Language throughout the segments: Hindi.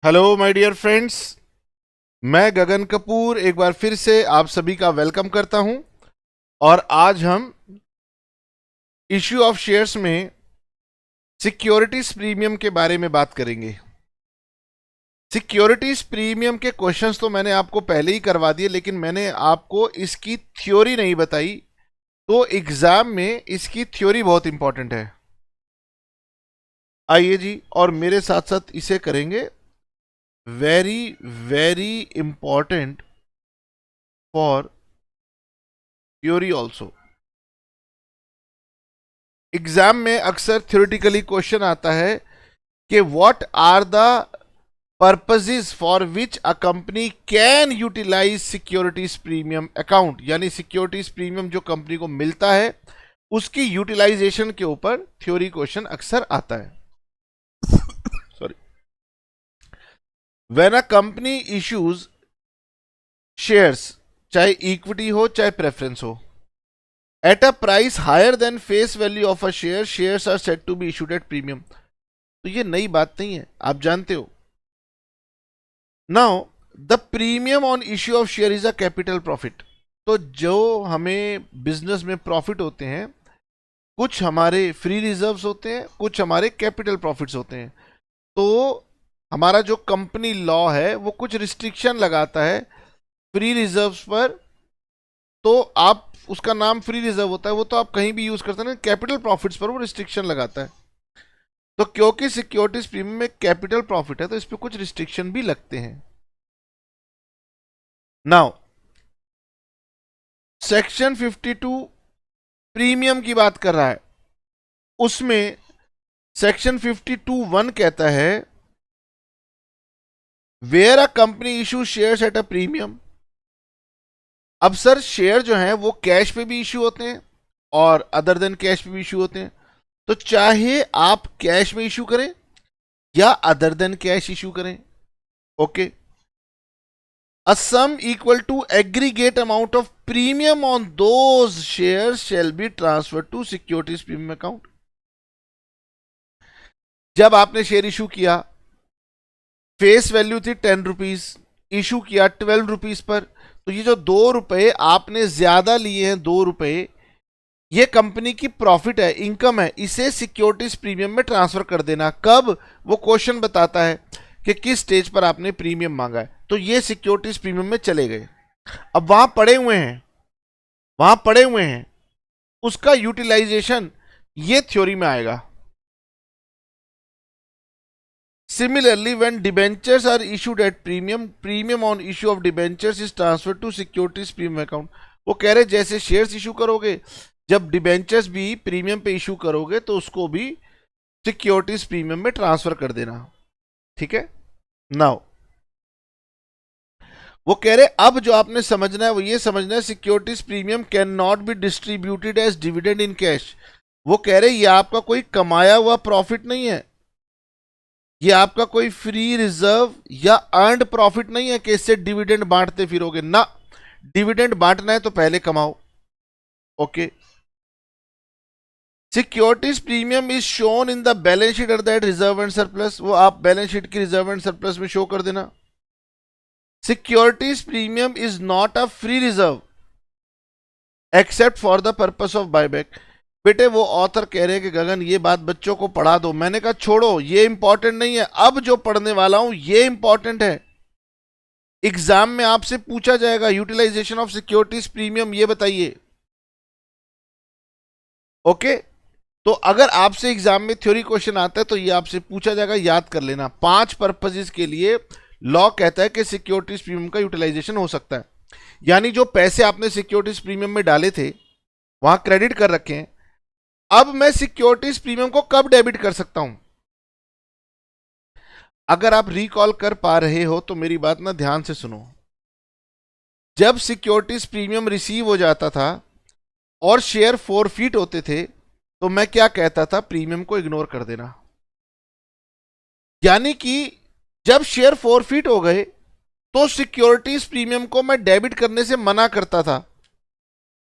Hello my dear friends. मैं गगन कपूर एक बार फिर से आप सभी का वेलकम करता हूं। और आज हम इश्यू ऑफ शेयर्स में सिक्योरिटीज प्रीमियम के बारे में बात करेंगे। सिक्योरिटीज प्रीमियम के क्वेश्चंस तो मैंने आपको पहले ही करवा दिए, लेकिन मैंने आपको इसकी थ्योरी नहीं बताई। तो एग्जाम में इसकी थ्योरी बहुत इंपॉर्टेंट है। आइए जी, और मेरे साथ साथ इसे करेंगे। Very very important for theory also. Exam में अक्सर थ्योरेटिकली क्वेश्चन आता है कि what are the purposes for which a company can utilise securities premium account, यानी सिक्योरिटीज प्रीमियम जो कंपनी को मिलता है उसकी यूटिलाइजेशन के ऊपर थ्योरी क्वेश्चन अक्सर आता है। Sorry. When a company issues shares, चाहे इक्विटी हो चाहे प्रेफरेंस हो, at a price higher than face value of a share, shares are said to be issued at premium. तो ये नई बात नहीं है, आप जानते हो। Now the premium on issue of share is a capital profit. तो जो हमें बिजनेस में प्रॉफिट होते हैं, कुछ हमारे फ्री रिजर्व्स होते हैं, कुछ हमारे कैपिटल प्रॉफिट्स होते हैं। तो हमारा जो कंपनी लॉ है वो कुछ रिस्ट्रिक्शन लगाता है फ्री रिजर्व्स पर। तो आप, उसका नाम फ्री रिजर्व होता है, वो तो आप कहीं भी यूज करते हैं। कैपिटल प्रॉफिट्स पर वो रिस्ट्रिक्शन लगाता है। तो क्योंकि सिक्योरिटीज प्रीमियम में कैपिटल प्रॉफिट है तो इस पर कुछ रिस्ट्रिक्शन भी लगते हैं। नाउ सेक्शन 52 प्रीमियम की बात कर रहा है। उसमें सेक्शन 52(1) कहता है where a company issue shares at a premium. अब सर, शेयर जो है वो कैश पे भी इशू होते हैं और अदर देन कैश पे भी इशू होते हैं। तो चाहे आप कैश में इशू करें या अदर देन कैश इशू करें, okay, a sum equal to aggregate amount of premium on those shares shall be transferred to securities premium account। जब आपने शेयर इशू किया, फेस वैल्यू थी 10 रुपीज, इशू किया 12 रुपीज पर, तो ये जो 2 रुपए आपने ज्यादा लिए हैं, 2 रुपए, ये कंपनी की प्रॉफिट है, इनकम है, इसे सिक्योरिटीज प्रीमियम में ट्रांसफर कर देना। कब? वो क्वेश्चन बताता है कि किस स्टेज पर आपने प्रीमियम मांगा है। तो ये सिक्योरिटीज प्रीमियम में चले गए। अब वहां पड़े हुए हैं, वहां पड़े हुए हैं, उसका यूटिलाइजेशन ये थ्योरी में आएगा। Similarly when debentures are issued at premium, premium on issue of debentures is transfer to securities premium account. वो कह रहे जैसे शेयर्स इशू करोगे, जब डिबेंचर्स भी प्रीमियम पे इशू करोगे तो उसको भी सिक्योरिटीज प्रीमियम में ट्रांसफर कर देना। ठीक है। नाउ वो कह रहे अब जो आपने समझना है वो ये समझना है, securities premium can not be distributed as dividend in cash. वो कह रहे ये आपका कोई कमाया हुआ प्रॉफिट नहीं है, ये आपका कोई फ्री रिजर्व या अर्नड प्रॉफिट नहीं है कि इससे डिविडेंड बांटते फिरोगे ना। डिविडेंड बांटना है तो पहले कमाओ। Okay. Securities premium is shown in the balance sheet at that reserve and surplus. वो आप बैलेंस शीट की रिजर्व एंड सरप्लस में शो कर देना। Securities premium is not a free reserve except for the purpose of buyback. बेटे वो ऑथर कह रहे हैं कि गगन ये बात बच्चों को पढ़ा दो। मैंने कहा छोड़ो, ये इंपॉर्टेंट नहीं है। अब जो पढ़ने वाला हूं ये इंपॉर्टेंट है। एग्जाम में आपसे पूछा जाएगा यूटिलाइजेशन ऑफ सिक्योरिटीज प्रीमियम, ये बताइए। ओके। तो अगर आपसे एग्जाम में थ्योरी क्वेश्चन आता है तो ये आपसे पूछा जाएगा, याद कर लेना। 5 पर्पसेस के लिए लॉ कहता है कि सिक्योरिटीज प्रीमियम का यूटिलाइजेशन हो सकता है। यानी जो पैसे आपने सिक्योरिटीज प्रीमियम में डाले थे वहां क्रेडिट कर रखे हैं, अब मैं सिक्योरिटीज प्रीमियम को कब डेबिट कर सकता हूं? अगर आप रिकॉल कर पा रहे हो तो मेरी बात ना ध्यान से सुनो। जब सिक्योरिटीज प्रीमियम रिसीव हो जाता था और शेयर फॉरफिट होते थे तो मैं क्या कहता था? प्रीमियम को इग्नोर कर देना। यानी कि जब शेयर फॉरफिट हो गए तो सिक्योरिटीज प्रीमियम को मैं डेबिट करने से मना करता था।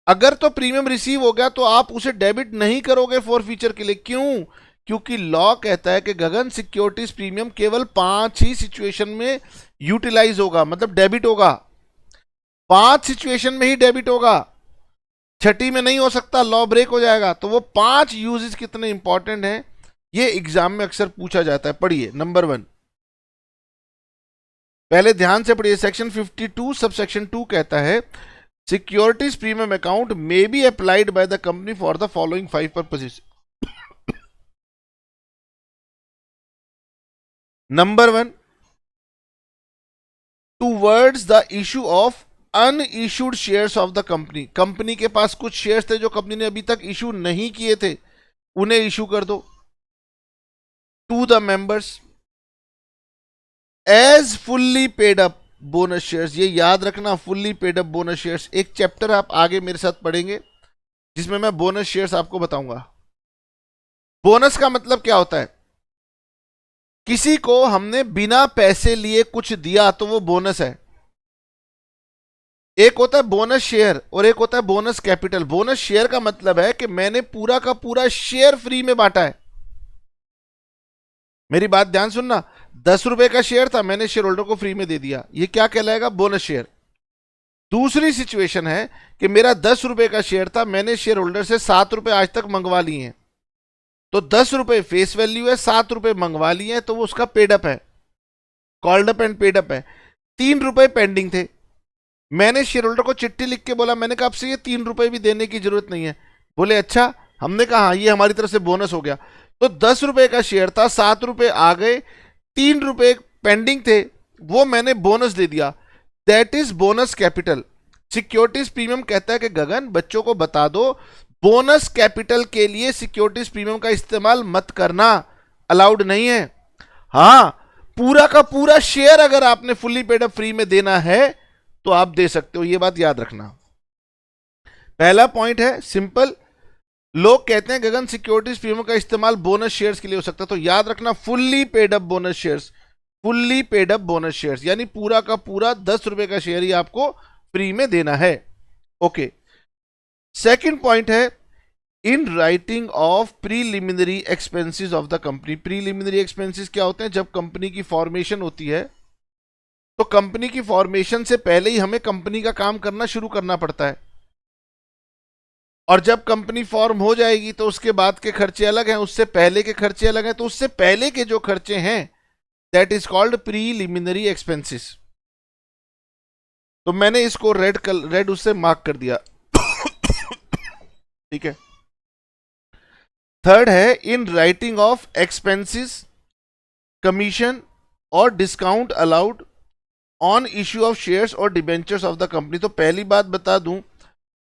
अगर तो प्रीमियम रिसीव हो गया तो आप उसे डेबिट नहीं करोगे फॉर फ्यूचर के लिए। क्यों? क्योंकि लॉ कहता है कि गगन सिक्योरिटीज प्रीमियम केवल 5 ही सिचुएशन में यूटिलाइज होगा, मतलब डेबिट होगा, 5 सिचुएशन में ही डेबिट होगा, छठी में नहीं हो सकता, लॉ ब्रेक हो जाएगा। तो वो 5 यूजेस कितने इंपॉर्टेंट हैं ये एग्जाम में अक्सर पूछा जाता है। पढ़िए नंबर 1, पहले ध्यान से पढ़िए, सेक्शन 52 सब सेक्शन 2 कहता है securities premium account may be applied by the company for the following 5 purposes. Number 1, towards the issue of unissued shares of the company. Company के पास कुछ शेयर्स थे जो कंपनी ने अभी तक इशू नहीं किए थे, उन्हें इशू कर दो। To the members as fully paid up bonus shares, ये याद रखना, fully paid up bonus shares. एक चैप्टर आप आगे मेरे साथ पढ़ेंगे जिसमें मैं बोनस शेयर्स आपको बताऊंगा। बोनस का मतलब क्या होता है? किसी को हमने बिना पैसे लिए कुछ दिया तो वो बोनस है। एक होता है बोनस शेयर और एक होता है बोनस कैपिटल। बोनस शेयर का मतलब है कि मैंने पूरा का पूरा शेयर फ्री में बांटा है। मेरी बात ध्यान सुनना, 10 रुपए का शेयर था, मैंने शेयर होल्डर को फ्री में दे दिया, ये क्या कहलाएगा? Bonus share. दूसरी सिचुएशन है कि मेरा 10 रुपए का शेयर था, मैंने शेयर होल्डर से 7 रुपए आज तक मंगवा लिए हैं, तो 10 रुपए फेस वैल्यू है, 7 रुपए मंगवा लिए हैं, तो वो उसका पेडअप है, कॉल्ड अप एंड पेडअप है। 3 रुपए पेंडिंग थे, मैंने शेयर होल्डर को चिट्ठी लिख के बोला, मैंने कहा आपसे ये 3 रुपए भी देने की जरूरत नहीं है। बोले अच्छा, हमने कहा हाँ, ये हमारी तरफ से बोनस हो गया। तो 10 रुपए का शेयर था, 7 रुपए आ गए, 3 रुपए पेंडिंग थे, वो मैंने बोनस दे दिया, that is bonus capital. Securities premium कहता है कि गगन बच्चों को बता दो, बोनस कैपिटल के लिए सिक्योरिटीज प्रीमियम का इस्तेमाल मत करना, अलाउड नहीं है। हाँ, पूरा का पूरा शेयर अगर आपने फुल्ली पेड अप फ्री में देना है तो आप दे सकते हो, ये बात याद रखना। पहला पॉइंट है सिंपल, लोग कहते हैं गगन सिक्योरिटीज प्रीमियम का इस्तेमाल बोनस शेयर्स के लिए हो सकता है, तो याद रखना fully paid up bonus shares, fully paid up bonus shares, यानी पूरा का पूरा 10 रुपए का शेयर ही आपको फ्री में देना है। ओके, सेकंड पॉइंट है in writing of preliminary expenses of the company. Preliminary expenses क्या होते हैं? जब कंपनी की फॉर्मेशन होती है तो कंपनी की फॉर्मेशन से पहले ही हमें कंपनी का काम करना शुरू करना पड़ता है, और जब कंपनी फॉर्म हो जाएगी तो उसके बाद के खर्चे अलग हैं, उससे पहले के खर्चे अलग हैं, तो उससे पहले के जो खर्चे हैं that is called preliminary expenses. तो मैंने इसको रेड उससे मार्क कर दिया। ठीक है। थर्ड है in writing off expenses, commission और discount allowed on issue of shares और डिबेंचर्स ऑफ द कंपनी। तो पहली बात बता दूं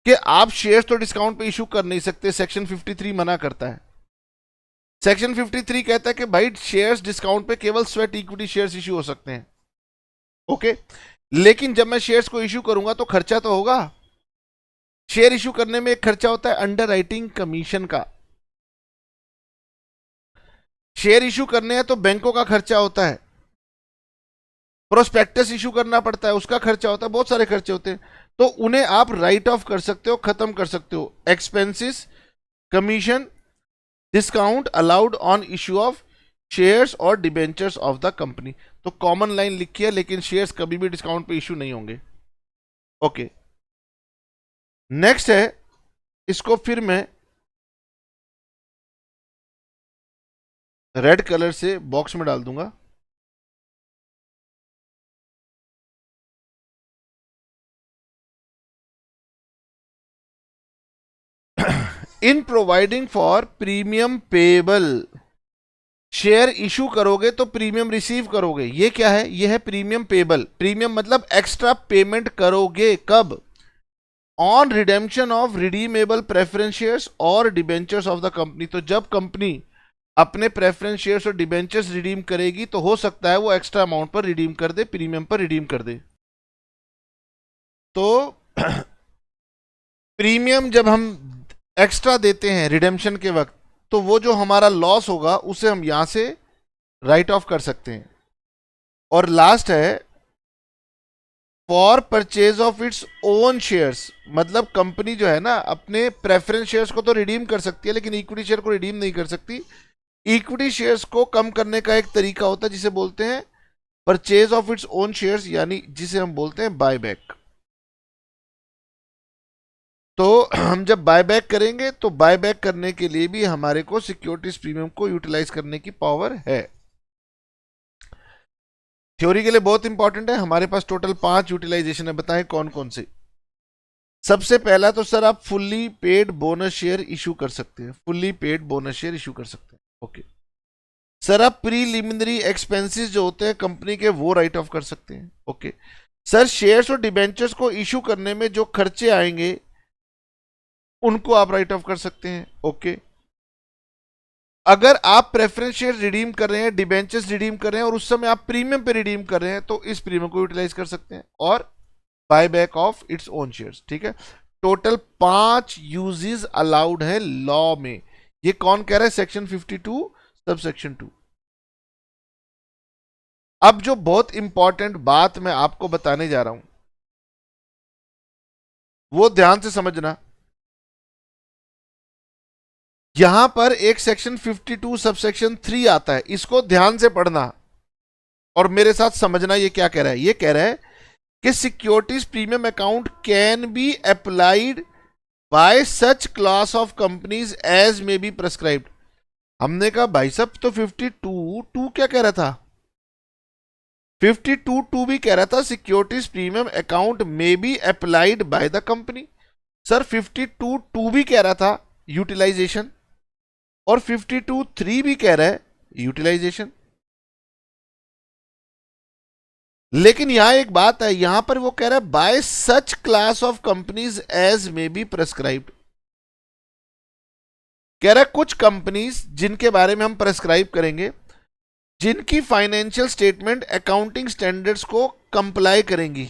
कि आप शेयर्स तो डिस्काउंट पे इशू कर नहीं सकते, सेक्शन 53 मना करता है। सेक्शन 53 कहता है कि भाई शेयर्स डिस्काउंट पे केवल स्वेट इक्विटी शेयर्स इशू हो सकते हैं। ओके, लेकिन जब मैं शेयर्स को इशू करूंगा तो खर्चा तो होगा। शेयर इशू करने में एक खर्चा होता है अंडर राइटिंग कमीशन का, शेयर इशू करने हैं तो बैंकों का खर्चा होता है, प्रोस्पेक्टस इशू करना पड़ता है उसका खर्चा होता है, बहुत सारे खर्चे होते हैं, तो उन्हें आप राइट ऑफ कर सकते हो, खत्म कर सकते हो। Expenses, commission, discount allowed on issue of shares और डिबेंचर्स ऑफ द कंपनी। तो कॉमन लाइन लिखी है, लेकिन शेयर्स कभी भी डिस्काउंट पे इशू नहीं होंगे। ओके, नेक्स्ट है, इसको फिर मैं रेड कलर से बॉक्स में डाल दूंगा। In providing for premium payable, share issue करोगे तो प्रीमियम रिसीव करोगे, ये क्या है? ये है प्रीमियम पेबल। प्रीमियम मतलब एक्स्ट्रा पेमेंट करोगे कब? On redemption of redeemable preference shares और डिबेंचर्स ऑफ द कंपनी। तो जब कंपनी अपने प्रेफरेंस शेयर्स और डिबेंचर्स रिडीम करेगी तो हो सकता है वो एक्स्ट्रा अमाउंट पर रिडीम कर दे, प्रीमियम पर रिडीम कर दे। तो प्रीमियम जब हम एक्स्ट्रा देते हैं रिडेम्पशन के वक्त, तो वो जो हमारा लॉस होगा उसे हम यहां से राइट ऑफ कर सकते हैं। और लास्ट है for purchase of its own shares, मतलब कंपनी जो है ना अपने प्रेफरेंस शेयर्स को तो रिडीम कर सकती है लेकिन इक्विटी शेयर को रिडीम नहीं कर सकती, इक्विटी शेयर्स को कम करने का एक तरीका होता है जिसे बोलते हैं purchase of its own shares, यानी जिसे हम बोलते हैं बायबैक। तो हम जब बायबैक करेंगे तो बायबैक करने के लिए भी हमारे को सिक्योरिटीज प्रीमियम को यूटिलाइज करने की पावर है। थ्योरी के लिए बहुत इंपॉर्टेंट है। हमारे पास टोटल 5 यूटिलाइजेशन है, बताएं कौन कौन से। सबसे पहला तो सर आप fully paid bonus share issue कर सकते हैं, fully paid bonus share issue कर सकते हैं। ओके सर, आप प्रीलिमिनरी एक्सपेंसेस जो होते हैं कंपनी के वो राइट ऑफ कर सकते हैं। ओके सर, शेयर्स और डिबेंचर्स को इशू करने में जो खर्चे आएंगे उनको आप राइट ऑफ कर सकते हैं। ओके अगर आप प्रेफरेंस शेयर रिडीम कर रहे हैं, डिबेंचर्स रिडीम कर रहे हैं और उस समय आप प्रीमियम पे रिडीम कर रहे हैं तो इस प्रीमियम को यूटिलाइज कर सकते हैं। और buy back of its own shares. ठीक है, टोटल 5 यूजेस अलाउड है लॉ में। ये कौन कह रहा है? Section 52 sub section 2। अब जो बहुत इंपॉर्टेंट बात मैं आपको बताने जा रहा हूं वो ध्यान से समझना। यहां पर एक सेक्शन 52 सब सेक्शन 3 आता है, इसको ध्यान से पढ़ना और मेरे साथ समझना ये क्या कह रहा है। ये कह रहा है कि securities premium account can be applied by such class of companies as may be prescribed. हमने कहा भाई साहब तो 52(2) क्या कह रहा था? 52(2) भी कह रहा था securities premium account may be applied by the company. Sir 52(2) भी कह रहा था यूटिलाइजेशन और 52(3) भी कह रहा है यूटिलाइजेशन। लेकिन यहां एक बात है, यहां पर वो कह रहा है by such class of companies as may be prescribed. कह रहा है कुछ कंपनीज जिनके बारे में हम प्रेस्क्राइब करेंगे, जिनकी फाइनेंशियल स्टेटमेंट अकाउंटिंग स्टैंडर्ड्स को कंप्लाई करेंगी।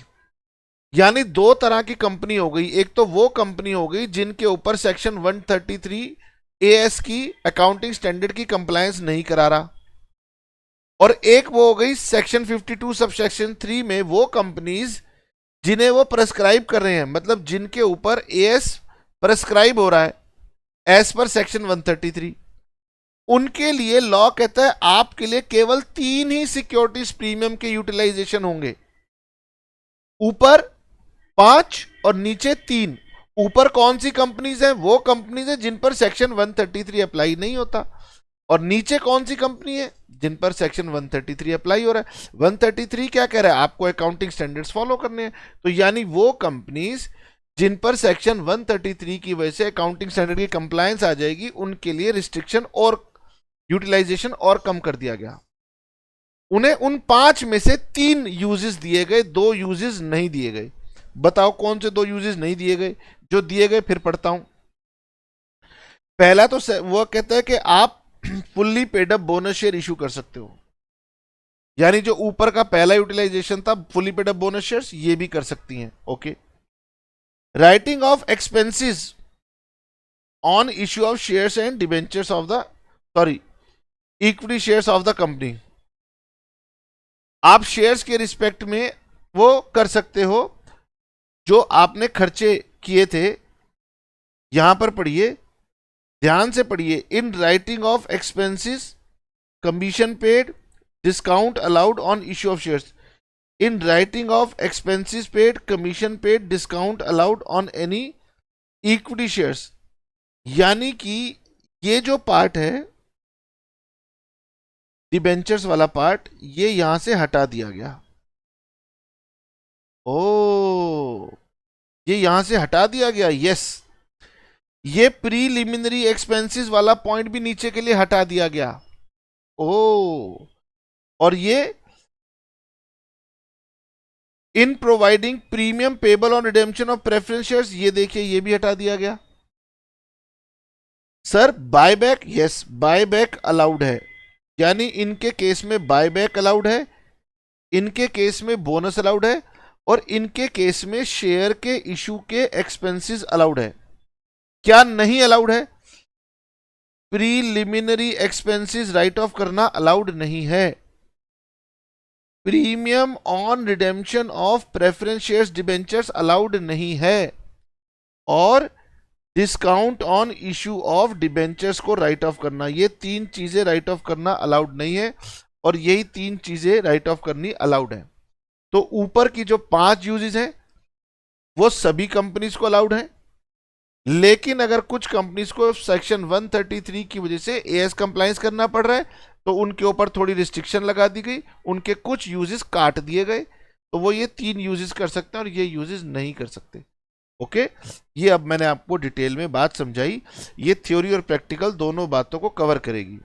यानी दो तरह की कंपनी हो गई, एक तो वो कंपनी हो गई जिनके ऊपर सेक्शन 133 एएस की अकाउंटिंग स्टैंडर्ड की कंप्लायंस नहीं करा रहा, और एक वो हो गई सेक्शन 52 सब सेक्शन 3 में वो कंपनीज जिन्हें वो प्रेस्क्राइब कर रहे हैं, मतलब जिनके ऊपर एएस प्रेस्क्राइब हो रहा है एज पर सेक्शन 133। उनके लिए लॉ कहता है आपके लिए केवल 3 ही सिक्योरिटीज प्रीमियम के यूटिलाइजेशन होंगे, ऊपर 5 और नीचे 3। ऊपर कौन सी कंपनीज हैं? वो कंपनीज हैं जिन पर सेक्शन 133 अप्लाई नहीं होता, और नीचे कौन सी कंपनी है जिन पर सेक्शन 133 अप्लाई हो रहा है। 133 क्या कह रहा है? आपको अकाउंटिंग स्टैंडर्ड्स फॉलो करने हैं। तो यानी वो कंपनीज जिन पर सेक्शन 133 की वजह से अकाउंटिंग स्टैंडर्ड की कंप्लायंस आ जाएगी, उनके लिए रिस्ट्रिक्शन और यूटिलाइजेशन और कम कर दिया गया। उन्हें उन 5 में से 3 यूजेस दिए गए, 2 यूजेस नहीं दिए गए। बताओ कौन से 2 यूजेस नहीं दिए गए? जो दिए गए फिर पढ़ता हूं। पहला तो वो कहता है कि आप fully paid up bonus share issue कर सकते हो, यानी जो ऊपर का पहला यूटिलाइजेशन था fully paid up bonus shares, ये भी कर सकती हैं। Okay writing off expenses on issue of shares and debentures of the equity shares of the company. आप शेयर्स के रिस्पेक्ट में वो कर सकते हो जो आपने खर्चे किए थे। यहां पर पढ़िए, ध्यान से पढ़िए। इन writing off expenses, commission paid, discount allowed on issue of shares. In writing off expenses paid, commission paid, discount allowed on any equity shares. यानी कि ये जो पार्ट है डिबेंचर्स वाला पार्ट, ये यहां से हटा दिया गया। ओ, ये यहां से हटा दिया गया। यस, ये प्रीलिमिनरी एक्सपेंसेस वाला पॉइंट भी नीचे के लिए हटा दिया गया। ओ, और ये in providing premium payable on redemption of preference shares, ये देखिए ये भी हटा दिया गया। Sir buyback, yes buyback allowed है, यानी इनके केस में बायबैक अलाउड है, इनके केस में बोनस अलाउड है, और इनके केस में शेयर के इशू के एक्सपेंसेस अलाउड है। क्या नहीं अलाउड है? प्रीलिमिनरी एक्सपेंसेस राइट ऑफ करना अलाउड नहीं है। Premium on redemption of preference shares debentures allowed नहीं है, और discount on issue of debentures को राइट ऑफ करना, ये 3 चीजें राइट ऑफ करना अलाउड नहीं है, और यही 3 चीजें राइट ऑफ करनी अलाउड है। तो ऊपर की जो 5 यूजेस हैं वो सभी कंपनीज को अलाउड है, लेकिन अगर कुछ कंपनीज को सेक्शन 133 की वजह से एएस कंप्लायंस करना पड़ रहा है तो उनके ऊपर थोड़ी रिस्ट्रिक्शन लगा दी गई, उनके कुछ यूजेस काट दिए गए, तो वो ये 3 यूजेस कर सकते हैं और ये यूजेस नहीं कर सकते। ओके, ये अब मैंने आपको डिटेल में बात समझाई, ये थ्योरी और प्रैक्टिकल दोनों बातों को कवर करेगी।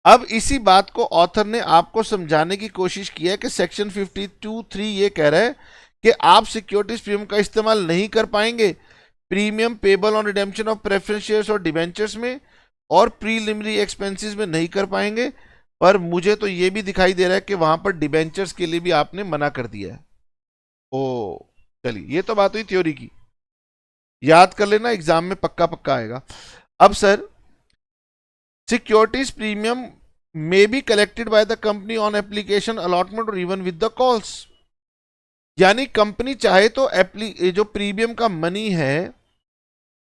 अब इसी बात को ऑथर ने आपको समझाने की कोशिश की है कि सेक्शन 52(3) ये कह रहा है कि आप सिक्योरिटीज प्रीमियम का इस्तेमाल नहीं कर पाएंगे premium payable on redemption of preference shares और डिबेंचर्स में, और प्रीलिमिनरी एक्सपेंसेस में नहीं कर पाएंगे। पर मुझे तो ये भी दिखाई दे रहा है कि वहां पर डिबेंचर्स के लिए भी आपने मना कर दिया है। ओ चलिए, ये तो बात हुई थ्योरी की, याद कर लेना, एग्जाम में पक्का पक्का आएगा। अब sir, securities premium may be collected by the company on application allotment और इवन विद द कॉल्स, यानी कंपनी चाहे तो जो प्रीमियम का मनी है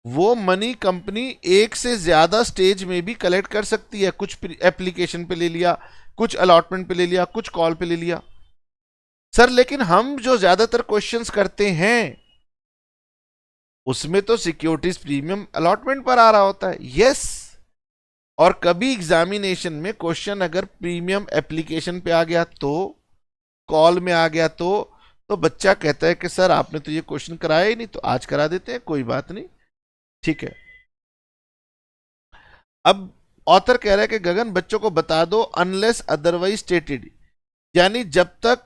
वो मनी कंपनी एक से ज्यादा स्टेज में भी कलेक्ट कर सकती है, कुछ एप्लीकेशन पे ले लिया, कुछ अलॉटमेंट पे ले लिया, कुछ कॉल पे ले लिया। सर लेकिन हम जो ज्यादातर क्वेश्चंस करते हैं उसमें तो सिक्योरिटीज प्रीमियम अलॉटमेंट पर आ रहा होता है। यस, और कभी एग्जामिनेशन में क्वेश्चन अगर प्रीमियम एप्लीकेशन पे आ गया तो, कॉल में आ गया तो बच्चा कहता है कि सर आपने तो ये क्वेश्चन कराया ही नहीं, तो आज करा देते हैं, कोई बात नहीं, ठीक है। अब ऑथर कह रहा है कि गगन बच्चों को बता दो अनलेस अदरवाइज स्टेटेड, यानी जब तक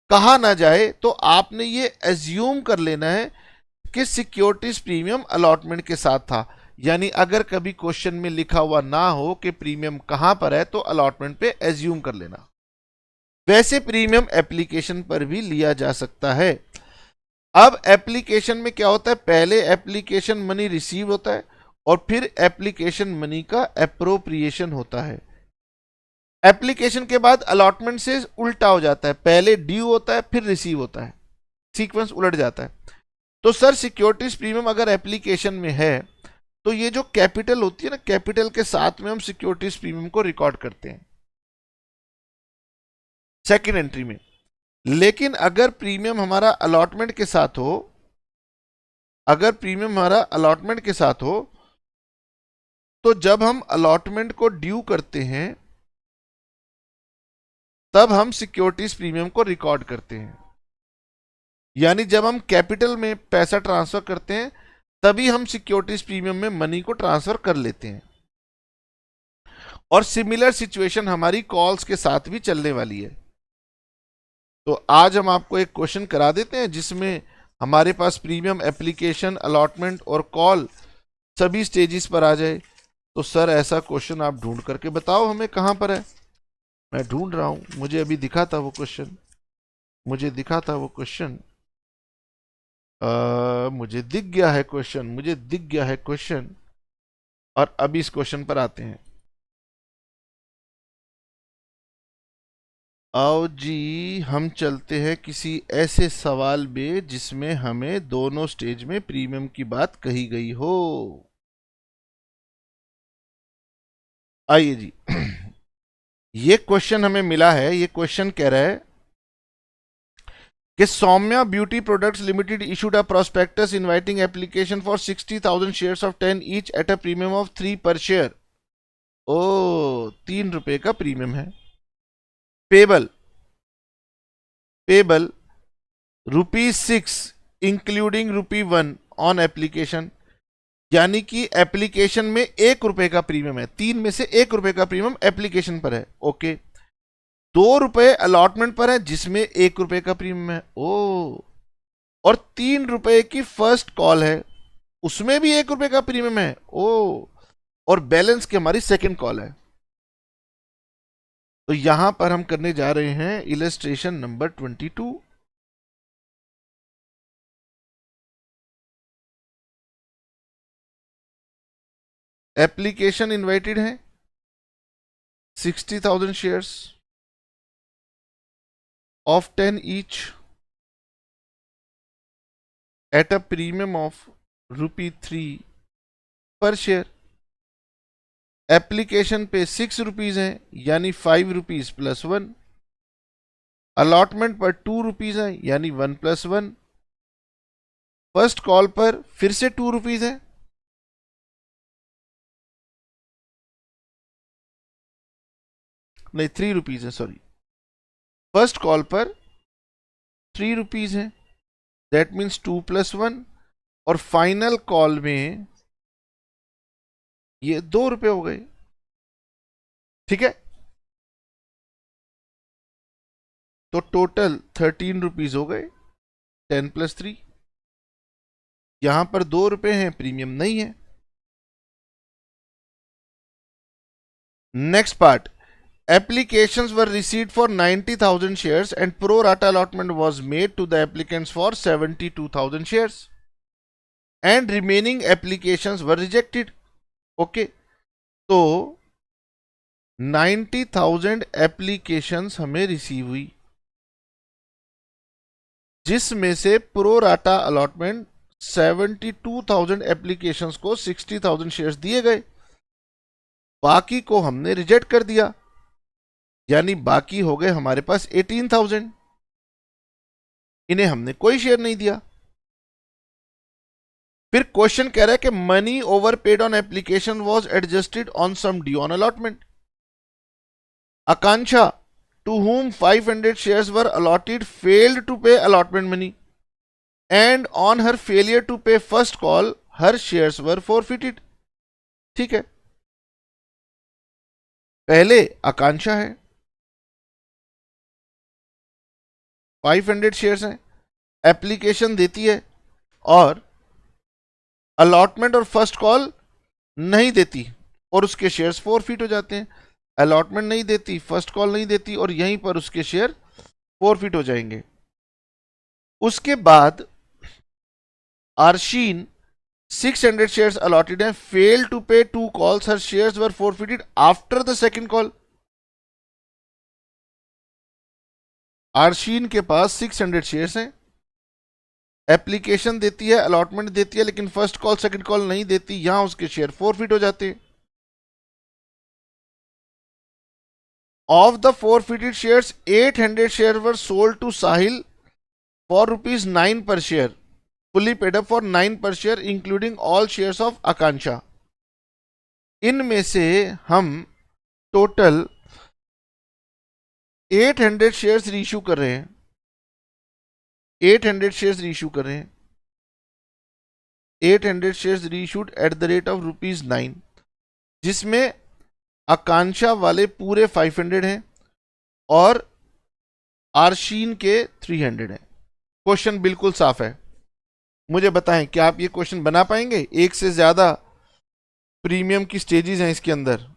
कहा ना जाए तो आपने ये एज्यूम कर लेना है कि सिक्योरिटीज प्रीमियम अलॉटमेंट के साथ था, यानी अगर कभी क्वेश्चन में लिखा हुआ ना हो कि प्रीमियम कहां पर है तो अलॉटमेंट पे एज्यूम कर लेना। वैसे प्रीमियम एप्लीकेशन पर भी लिया जा सकता है। अब एप्लीकेशन में क्या होता है, पहले एप्लीकेशन मनी रिसीव होता है और फिर एप्लीकेशन मनी का एप्रोप्रिएशन होता है। एप्लीकेशन के बाद अलॉटमेंट से उल्टा हो जाता है, पहले ड्यू होता है फिर रिसीव होता है, सीक्वेंस उलट जाता है। तो सर सिक्योरिटीज प्रीमियम अगर एप्लीकेशन में है तो ये जो कैपिटल होती है ना, कैपिटल के साथ में हम सिक्योरिटीज प्रीमियम को रिकॉर्ड करते हैं सेकेंड एंट्री में। लेकिन अगर प्रीमियम हमारा अलॉटमेंट के साथ हो, अगर प्रीमियम हमारा अलॉटमेंट के साथ हो तो जब हम अलॉटमेंट को ड्यू करते हैं तब हम सिक्योरिटीज प्रीमियम को रिकॉर्ड करते हैं, यानी जब हम कैपिटल में पैसा ट्रांसफर करते हैं तभी हम सिक्योरिटीज प्रीमियम में मनी को ट्रांसफर कर लेते हैं। और सिमिलर सिचुएशन हमारी कॉल्स के साथ भी चलने वाली है। तो आज हम आपको एक क्वेश्चन करा देते हैं जिसमें हमारे पास प्रीमियम एप्लीकेशन अलॉटमेंट और कॉल सभी स्टेजेस पर आ जाए। तो सर ऐसा क्वेश्चन आप ढूंढ करके बताओ हमें कहां पर है। मैं ढूंढ रहा हूं, मुझे अभी दिखा था वो क्वेश्चन, मुझे दिखा था वो क्वेश्चन, मुझे दिख गया है क्वेश्चन, मुझे दिख गया है क्वेश्चन। और अभी इस क्वेश्चन पर आते हैं। आओ जी, हम चलते हैं किसी ऐसे सवाल में जिसमें हमें दोनों स्टेज में प्रीमियम की बात कही गई हो। आइए जी, ये क्वेश्चन हमें मिला है। ये क्वेश्चन कह रहा है कि Saumya beauty products limited issued a prospectus inviting application for 60,000 shares of 10 each at a premium of 3 per share. Oh, 3 रुपए का प्रीमियम है। Payable, payable ₹6 including ₹1 on application, यानी कि एप्लीकेशन में 1 रुपए का प्रीमियम है, 3 में से 1 रुपए का प्रीमियम एप्लीकेशन पर है। ओके, 2 रुपए अलॉटमेंट पर है जिसमें 1 रुपए का प्रीमियम है। ओ, और 3 रुपए की फर्स्ट कॉल है उसमें भी 1 रुपए का प्रीमियम है। ओ, और बैलेंस की हमारी सेकंड कॉल है। तो यहां पर हम करने जा रहे हैं इलस्ट्रेशन नंबर 22। एप्लीकेशन इनवाइटेड है 60,000 shares of 10 each at a premium of ₹3 per share. Application पे ₹6 है यानी ₹5 प्लस 1। अलॉटमेंट पर ₹2 है यानी 1 प्लस 1। फर्स्ट कॉल पर फिर से ₹2 है, नहीं ₹3 है, सॉरी। फर्स्ट कॉल पर ₹3 है, दैट मीन्स 2 प्लस 1। और फाइनल कॉल में ये ₹2 हो गए। ठीक है, तो टोटल ₹13 हो गए, 10 प्लस 3। यहां पर ₹2 हैं, प्रीमियम नहीं है। Next part, applications were received for 90,000 shares and pro rata allotment was made to the applicants for 72,000 shares and remaining applications were rejected. Okay, तो 90,000 एप्लीकेशंस हमें रिसीव हुई, जिसमें से प्रो राटा अलॉटमेंट 72,000 एप्लीकेशंस को 60,000 शेयर्स दिए गए, बाकी को हमने रिजेक्ट कर दिया, यानी बाकी हो गए हमारे पास 18,000। इन्हें हमने कोई शेयर नहीं दिया। फिर क्वेश्चन कह रहा है कि money over paid on application was adjusted on sum due on allotment. Akanksha, to whom 500 shares were allotted, failed to pay allotment money, and on her failure to pay first call, her shares were forfeited. ठीक है, पहले आकांक्षा है, 500 शेयर्स हैं, एप्लीकेशन देती है और अलॉटमेंट और फर्स्ट कॉल नहीं देती और उसके शेयर्स फॉरफिट हो जाते हैं। अलॉटमेंट नहीं देती, फर्स्ट कॉल नहीं देती और यहीं पर उसके शेयर फॉरफिट हो जाएंगे। उसके बाद आर्शीन 600 शेयर्स अलॉटेड हैं, फेल टू पे 2 कॉल्स, हर shares were forfeited after the second call. Arshin के पास 600 शेयर्स हैं, एप्लीकेशन देती है, अलॉटमेंट देती है, लेकिन फर्स्ट कॉल सेकंड कॉल नहीं देती, यहां उसके शेयर फॉरफिट हो जाते हैं। Of the forfeited shares, 800 shares were sold to Sahil for ₹9 per share, fully paid up for 9 per share, including all shares of Akansha. इनमें से हम टोटल 800 शेयर्स रीइश्यू कर रहे हैं, 800 शेयर्स रीइश्यू कर रहे हैं, 800 shares reissued at the rate of ₹9, जिसमें आकांक्षा वाले पूरे 500 हैं और आर्शीन के 300 हैं। क्वेश्चन बिल्कुल साफ है। मुझे बताएं, क्या आप ये क्वेश्चन बना पाएंगे? एक से ज्यादा प्रीमियम की स्टेजेस हैं इसके अंदर।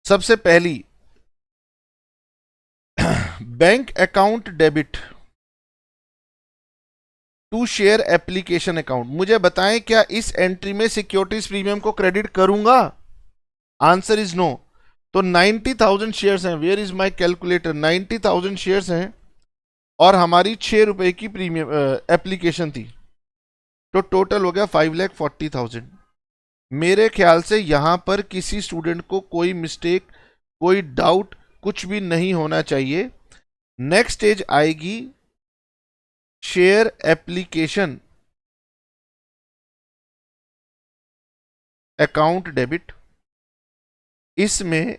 सबसे पहली, bank account debit to share application account. मुझे बताएं, क्या इस एंट्री में सिक्योरिटीज प्रीमियम को क्रेडिट करूंगा? Answer is no. तो 90,000 शेयर्स हैं, where is my calculator, 90,000 shares हैं और हमारी ₹6 की प्रीमियम एप्लीकेशन थी, तो टोटल हो गया 5,40,000। मेरे ख्याल से यहां पर किसी स्टूडेंट को कोई मिस्टेक, कोई डाउट कुछ भी नहीं होना चाहिए। नेक्स्ट स्टेज आएगी शेयर एप्लीकेशन अकाउंट डेबिट। इसमें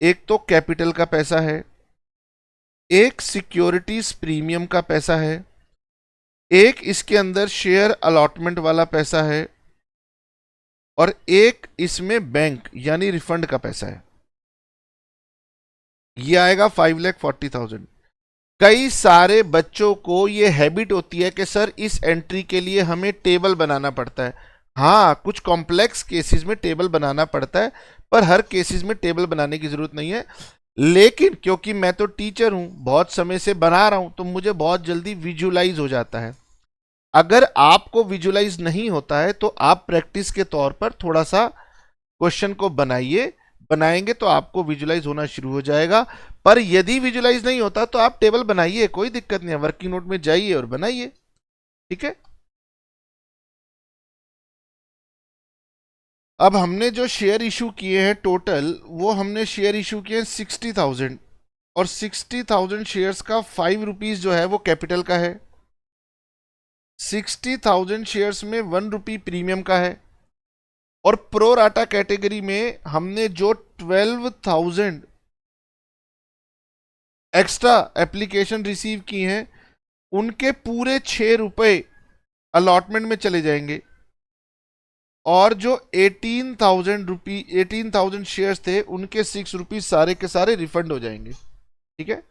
एक तो कैपिटल का पैसा है, एक सिक्योरिटीज प्रीमियम का पैसा है, एक इसके अंदर शेयर अलॉटमेंट वाला पैसा है और एक इसमें बैंक यानी रिफंड का पैसा है। ये आएगा 5,40,000। कई सारे बच्चों को ये हैबिट होती है कि सर इस एंट्री के लिए हमें टेबल बनाना पड़ता है। हाँ, कुछ कॉम्प्लेक्स केसेस में टेबल बनाना पड़ता है, पर हर केसेस में टेबल बनाने की जरूरत नहीं है। लेकिन क्योंकि मैं तो टीचर हूं, बहुत समय से बना रहा हूं, तो मुझे बहुत जल्दी विजुलाइज हो जाता है। अगर आपको विजुलाइज नहीं होता है तो आप प्रैक्टिस के तौर पर थोड़ा सा क्वेश्चन को बनाइए, बनाएंगे तो आपको विजुलाइज होना शुरू हो जाएगा। पर यदि विजुलाइज नहीं होता तो आप टेबल बनाइए, कोई दिक्कत नहीं है, वर्किंग नोट में जाइए और बनाइए, ठीक है। अब हमने जो शेयर इशू किए हैं टोटल, वो हमने शेयर इशू किए हैं 60,000, और 60,000 शेयर्स का 5 रुपीज जो है वो कैपिटल का है, 60,000 शेयर्स में 1 रुपी प्रीमियम का है, और प्रो राटा कैटेगरी में हमने जो 12,000 एक्स्ट्रा एप्लीकेशन रिसीव की हैं उनके पूरे 6 रुपए अलॉटमेंट में चले जाएंगे, और जो 18,000 शेयर्स थे उनके 6 रुपीज सारे के सारे रिफंड हो जाएंगे, ठीक है।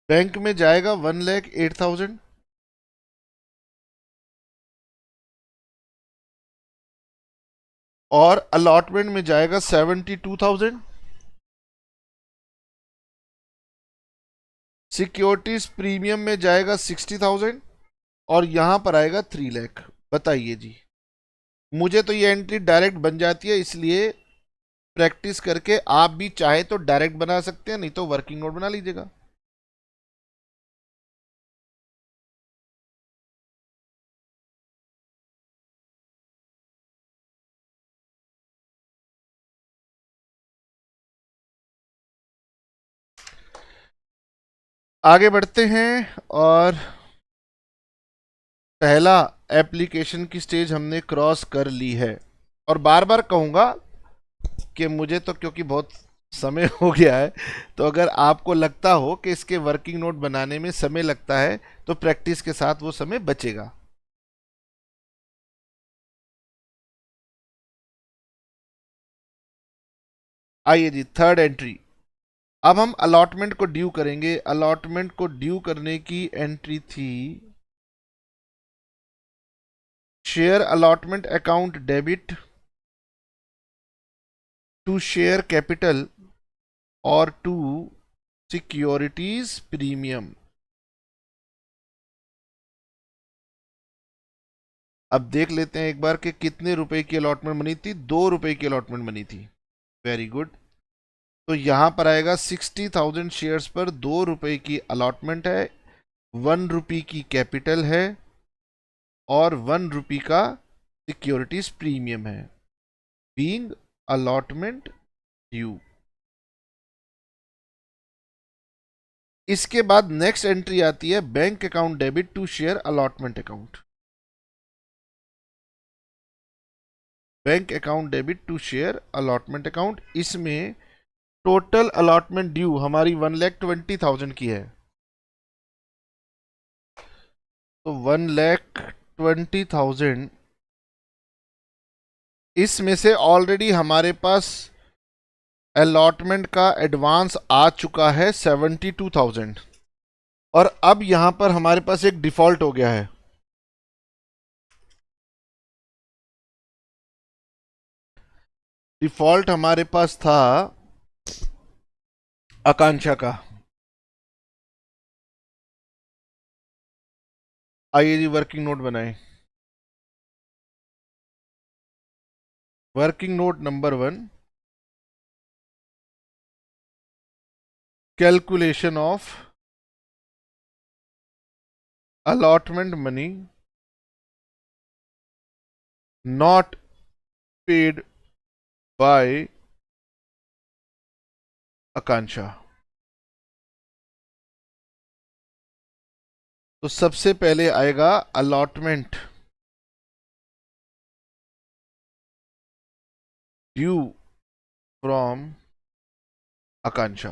बैंक में जाएगा 1,08,000, और अलॉटमेंट में जाएगा 72,000, सिक्योरिटीज प्रीमियम में जाएगा 60,000, और यहां पर आएगा 3 लाख। बताइए जी, मुझे तो ये एंट्री डायरेक्ट बन जाती है, इसलिए प्रैक्टिस करके आप भी चाहे तो डायरेक्ट बना सकते हैं, नहीं तो वर्किंग नोट बना लीजिएगा। आगे बढ़ते हैं, और पहला एप्लीकेशन की स्टेज हमने क्रॉस कर ली है। और बार बार कहूंगा कि मुझे तो क्योंकि बहुत समय हो गया है, तो अगर आपको लगता हो कि इसके वर्किंग नोट बनाने में समय लगता है तो प्रैक्टिस के साथ वो समय बचेगा। आइए जी, थर्ड एंट्री। अब हम अलॉटमेंट को ड्यू करेंगे। अलॉटमेंट को ड्यू करने की एंट्री थी share allotment account debit to share capital और टू सिक्योरिटीज प्रीमियम। अब देख लेते हैं एक बार कि कितने रुपए की अलॉटमेंट बनी थी। 2 रुपए की अलॉटमेंट बनी थी। Very good. तो यहां पर आएगा 60,000 शेयर्स पर 2 रुपए की अलॉटमेंट है, 1 रुपी की कैपिटल है, और 1 रुपी का सिक्योरिटीज प्रीमियम है, बीइंग अलॉटमेंट ड्यू। इसके बाद नेक्स्ट एंट्री आती है bank account debit to share allotment account. Bank account debit to share allotment account, इसमें टोटल अलॉटमेंट ड्यू हमारी 1,20,000 की है। तो 1,20,000, इसमें से ऑलरेडी हमारे पास अलॉटमेंट का एडवांस आ चुका है 72,000, और अब यहां पर हमारे पास एक डिफॉल्ट हो गया है। डिफॉल्ट हमारे पास था आकांक्षा का। आइए जी, वर्किंग नोट बनाएं। Working note number 1, calculation of allotment money not paid by आकांक्षा। तो सबसे पहले आएगा अलॉटमेंट ड्यू फ्रॉम आकांक्षा।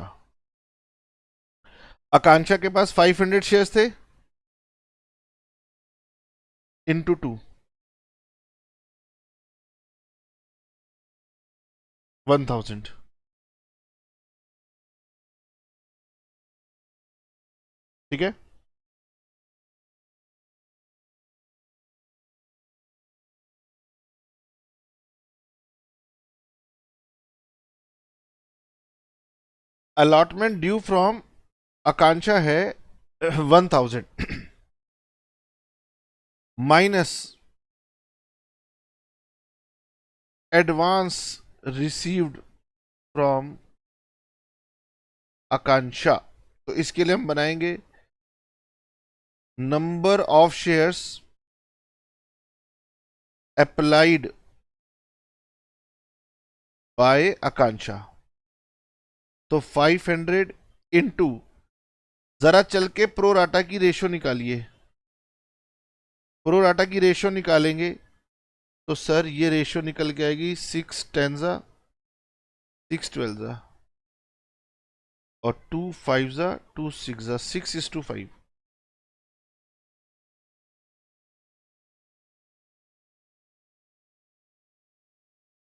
आकांक्षा के पास 500 शेयर्स थे, इंटू 2, 1,000, ठीक है। अलॉटमेंट ड्यू फ्रॉम आकांक्षा है 1000 minus advance received from Akanksha, तो इसके लिए हम बनाएंगे number of shares applied by Akanksha. तो 500 इंटू, जरा चल के प्रो राटा की रेशो निकालिए। प्रो राटा की रेशो निकालेंगे तो सर ये रेशो निकल के आएगी 6 10 6 12 और 2 5 2 6 6:5।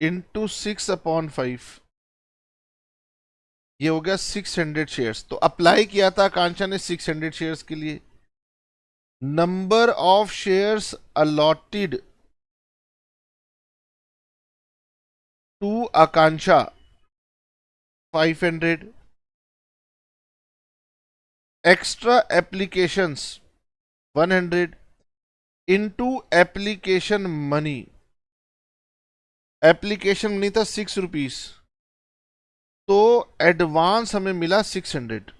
इंटू 6/5, ये हो गया 600 शेयर्स। तो अप्लाई किया था आकांक्षा ने 600 शेयर्स के लिए। Number of shares allotted to Akanksha 500, extra applications 100 into application money. Application money था 6 रुपीज, तो एडवांस हमें मिला 600।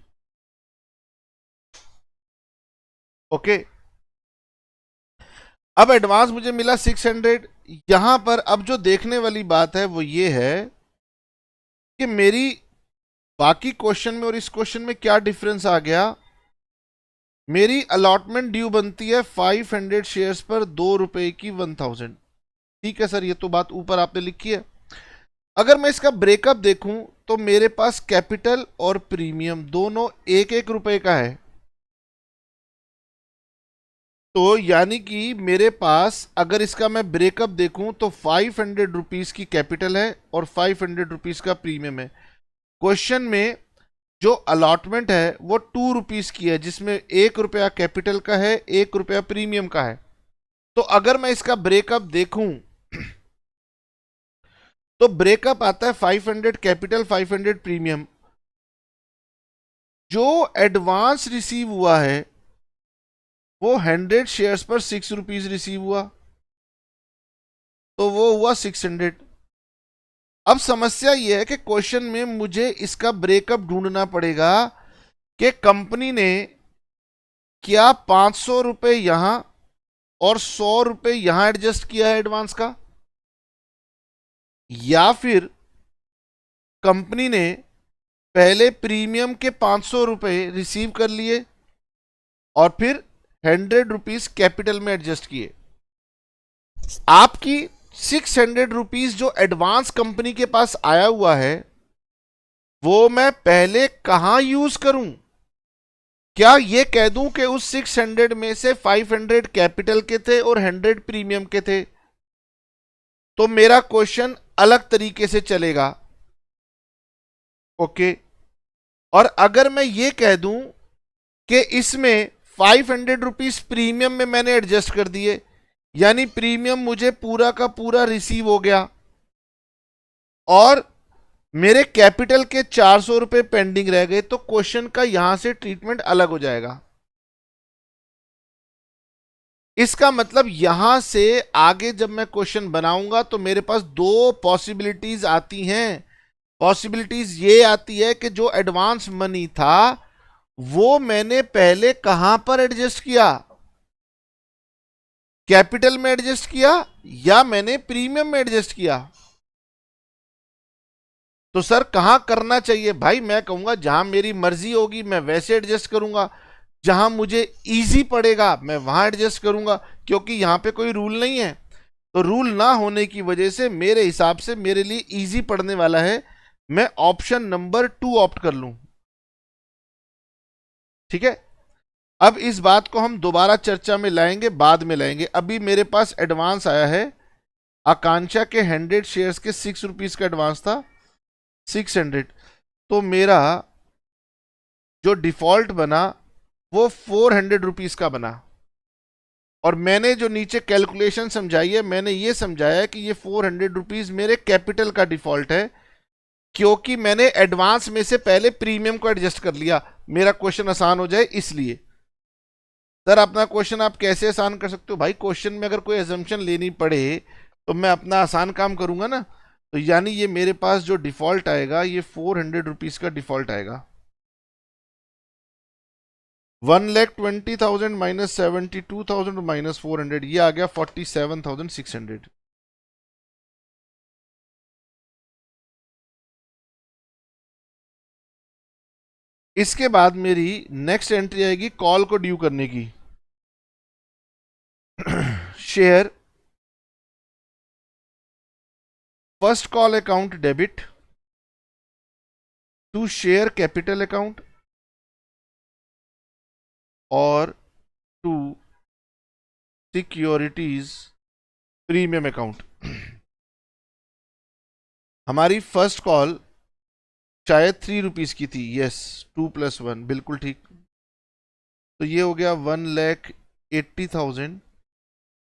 ओके, अब एडवांस मुझे मिला 600। यहां पर अब जो देखने वाली बात है वो ये है कि मेरी बाकी क्वेश्चन में और इस क्वेश्चन में क्या डिफरेंस आ गया। मेरी अलॉटमेंट ड्यू बनती है 500 शेयर्स पर 2 रुपए की 1000। ठीक है सर, ये तो बात ऊपर आपने लिखी है। अगर मैं इसका ब्रेकअप देखूं तो मेरे पास कैपिटल और प्रीमियम दोनों 1-1 रुपए का है। तो यानी कि मेरे पास अगर इसका मैं ब्रेकअप देखूं तो 500 रुपीज की कैपिटल है और 500 रुपीज का प्रीमियम है। क्वेश्चन में जो अलॉटमेंट है वो 2 रुपीज की है, जिसमें 1 रुपया कैपिटल का है, 1 रुपया प्रीमियम का है। तो अगर मैं इसका ब्रेकअप देखूं तो ब्रेकअप आता है 500 कैपिटल 500 प्रीमियम। जो एडवांस रिसीव हुआ है वो 100 शेयर्स पर 6 रुपीज रिसीव हुआ, तो वो हुआ 600। अब समस्या यह है कि क्वेश्चन में मुझे इसका ब्रेकअप ढूंढना पड़ेगा कि कंपनी ने क्या 500 रुपए यहां और 100 रुपए यहां एडजस्ट किया है एडवांस का, या फिर कंपनी ने पहले प्रीमियम के 500 रुपए रिसीव कर लिए और फिर 100 रुपीज कैपिटल में एडजस्ट किए। आपकी 600 रुपीज जो एडवांस कंपनी के पास आया हुआ है वो मैं पहले कहां यूज करूं? क्या ये कह दूं कि उस 600 में से 500 कैपिटल के थे और 100 प्रीमियम के थे, तो मेरा क्वेश्चन अलग तरीके से चलेगा। ओके, और अगर मैं ये कह दूं कि इसमें 500 रुपीज प्रीमियम में मैंने एडजस्ट कर दिए, यानी प्रीमियम मुझे पूरा का पूरा रिसीव हो गया और मेरे कैपिटल के 400 रुपए पेंडिंग रह गए, तो क्वेश्चन का यहां से ट्रीटमेंट अलग हो जाएगा। इसका मतलब यहां से आगे जब मैं क्वेश्चन बनाऊंगा तो मेरे पास दो पॉसिबिलिटीज आती हैं। पॉसिबिलिटीज ये आती है कि जो एडवांस मनी था वो मैंने पहले कहां पर एडजस्ट किया, कैपिटल में एडजस्ट किया या मैंने प्रीमियम में एडजस्ट किया। तो सर कहां करना चाहिए? भाई मैं कहूंगा जहां मेरी मर्जी होगी मैं वैसे एडजस्ट करूंगा, जहां मुझे इजी पड़ेगा मैं वहां एडजस्ट करूंगा, क्योंकि यहां पे कोई रूल नहीं है। तो रूल ना होने की वजह से मेरे हिसाब से मेरे लिए इजी पड़ने वाला है, मैं ऑप्शन नंबर 2 ऑप्ट कर लूं। ठीक है, अब इस बात को हम दोबारा चर्चा में लाएंगे, बाद में लाएंगे। अभी मेरे पास एडवांस आया है आकांक्षा के 100 शेयर्स के 6 रुपीज का एडवांस था 600, तो मेरा जो डिफॉल्ट बना वो 400 रुपीज का बना। और मैंने जो नीचे कैलकुलेशन समझाई है, मैंने ये समझाया कि ये 400 रुपीज मेरे कैपिटल का डिफॉल्ट है, क्योंकि मैंने एडवांस में से पहले प्रीमियम को एडजस्ट कर लिया, मेरा क्वेश्चन आसान हो जाए इसलिए। सर अपना क्वेश्चन आप कैसे आसान कर सकते हो? भाई क्वेश्चन में अगर कोई एजम्पशन लेनी पड़े तो मैं अपना आसान काम करूंगा ना। तो यानी ये मेरे पास जो डिफॉल्ट आएगा ये 400 रुपीज का डिफॉल्ट आएगा। 1,20,000 माइनस 72,000 माइनस 400, ये आ गया 47,600। इसके बाद मेरी नेक्स्ट एंट्री आएगी कॉल को ड्यू करने की। Share first call account debit to share capital account और टू सिक्योरिटीज प्रीमियम अकाउंट। हमारी फर्स्ट कॉल शायद 3 रुपीज की थी, यस 2+1 बिल्कुल ठीक। तो ये हो गया 1,80,000,